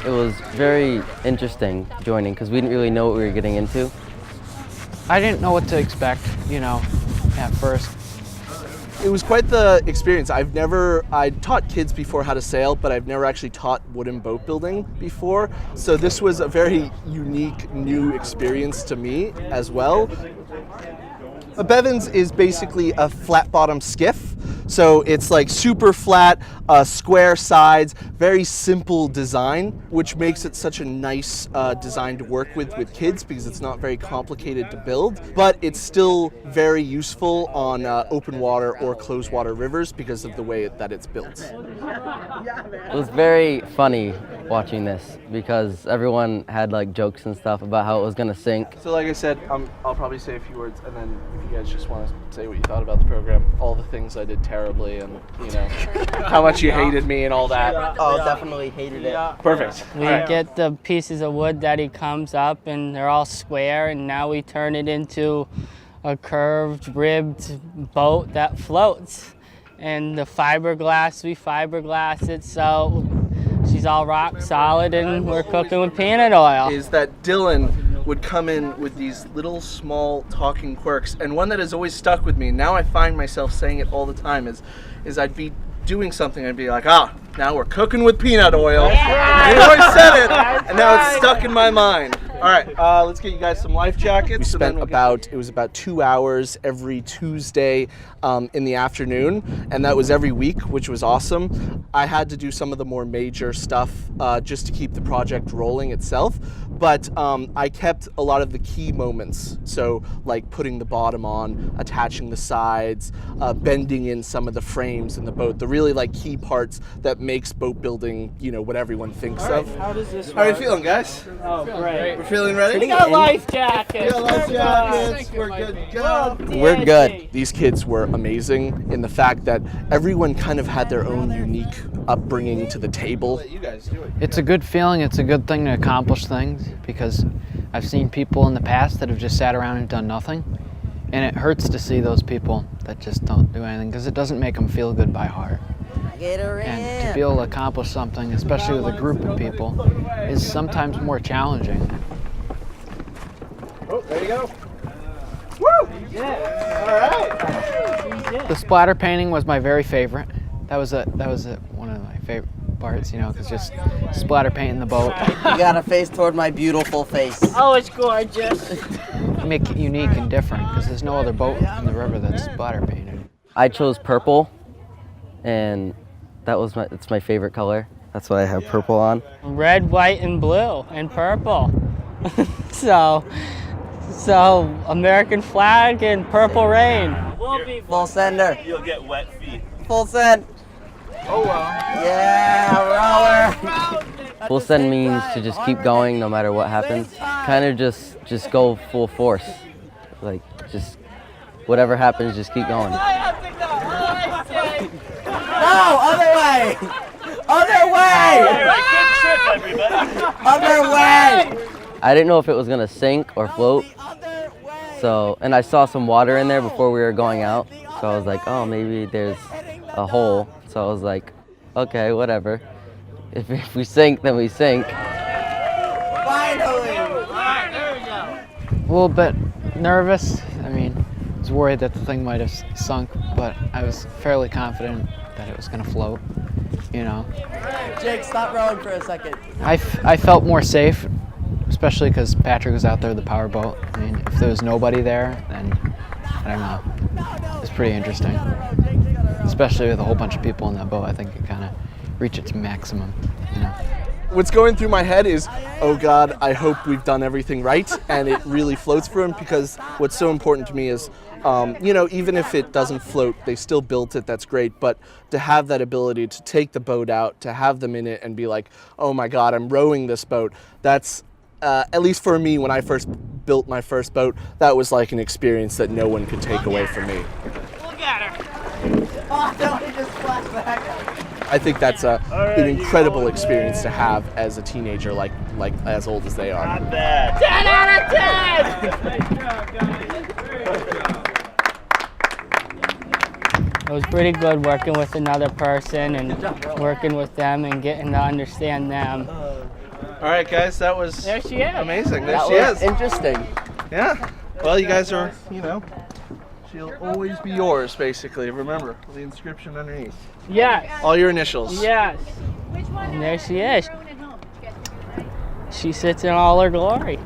It was very interesting joining because we didn't really know what we were getting into. I didn't know what to expect, at first. It was quite the experience. I taught kids before how to sail, but I've never actually taught wooden boat building before. So this was a very unique, new experience to me as well. A Bevin's is basically a flat bottom skiff. So it's like super flat, square sides, very simple design, which makes it such a nice design to work with kids because it's not very complicated to build, but it's still very useful on open water or closed water rivers because of the way that it's built. It was very funny watching this because everyone had like jokes and stuff about how it was gonna sink. So like I said, I'll probably say a few words, and then if you guys just want to say what you thought about the program, all the things I did terribly, and how much you hated me and all that. Oh, definitely hated it. Perfect. We get the pieces of wood that he comes up, and they're all square, and now we turn it into a curved, ribbed boat that floats. And the fiberglass, we fiberglass it so she's all rock solid, and we're cooking with peanut oil. Is that Dylan would come in with these little small talking quirks, and one that has always stuck with me, now I find myself saying it all the time, is I'd be doing something, I'd be like, now we're cooking with peanut oil. Yeah! And he always said it, and now it's stuck in my mind. All right, let's get you guys some life jackets. We spent it was about 2 hours every Tuesday in the afternoon, and that was every week, which was awesome. I had to do some of the more major stuff just to keep the project rolling itself, but I kept a lot of the key moments. So like putting the bottom on, attaching the sides, bending in some of the frames in the boat, the really like key parts that makes boat building, what everyone thinks of. How does this work? How are you feeling, guys? Oh, great. We're feeling ready? We got life jackets. We got life jackets. We're good to go. We're good. These kids were amazing in the fact that everyone kind of had their own unique upbringing to the table. You guys do it. It's a good feeling. It's a good thing to accomplish things because I've seen people in the past that have just sat around and done nothing. And it hurts to see those people that just don't do anything because it doesn't make them feel good by heart. And to be able to accomplish something, especially with a group of people, is sometimes more challenging. Oh, there you go. Woo! Yeah. All right. The splatter painting was my very favorite. That was one of my favorite parts, because just splatter painting the boat. You got to face toward my beautiful face. Oh, it's gorgeous. Make it unique and different because there's no other boat in the river that's splatter painted. I chose purple, and it's my favorite color. That's why I have purple on. Red, white, and blue, and purple. So American flag and purple rain. Full sender. You'll get wet feet. Full send. Oh, wow. Yeah, rower. Full send means to just keep going no matter what happens. Kind of just go full force. Like, just whatever happens, just keep going. No, other way! Other way! All right, good trip, everybody. Other way! I didn't know if it was gonna sink or float. So, and I saw some water in there before we were going out. So I was like, oh, maybe there's a hole. So I was like, okay, whatever. If we sink, then we sink. Finally! Alright, there we go. A little bit nervous. I was worried that the thing might have sunk, but I was fairly confident that it was going to float, Jake, stop rowing for a second. I felt more safe, especially because Patrick was out there with the power boat. If there was nobody there, then I don't know. It's pretty interesting. Especially with a whole bunch of people in that boat, I think it kind of reached its maximum, What's going through my head is, oh God, I hope we've done everything right and it really floats for him, because what's so important to me is, even if it doesn't float, they still built it, that's great, but to have that ability to take the boat out, to have them in it and be like, oh my God, I'm rowing this boat, that's, at least for me, when I first built my first boat, that was like an experience that no one could take away from me. Look at her. Oh, no, he just flashed back. I think that's an incredible experience to have as a teenager, like as old as they are. Not bad. 10 out of 10! It was pretty good working with another person and working with them and getting to understand them. All right, guys, that was There she is. amazing. There That she was is. interesting. Yeah. Well, you guys are, she'll always be yours, basically. Remember the inscription underneath. Yes. All your initials. Yes. And there she is. She sits in all her glory.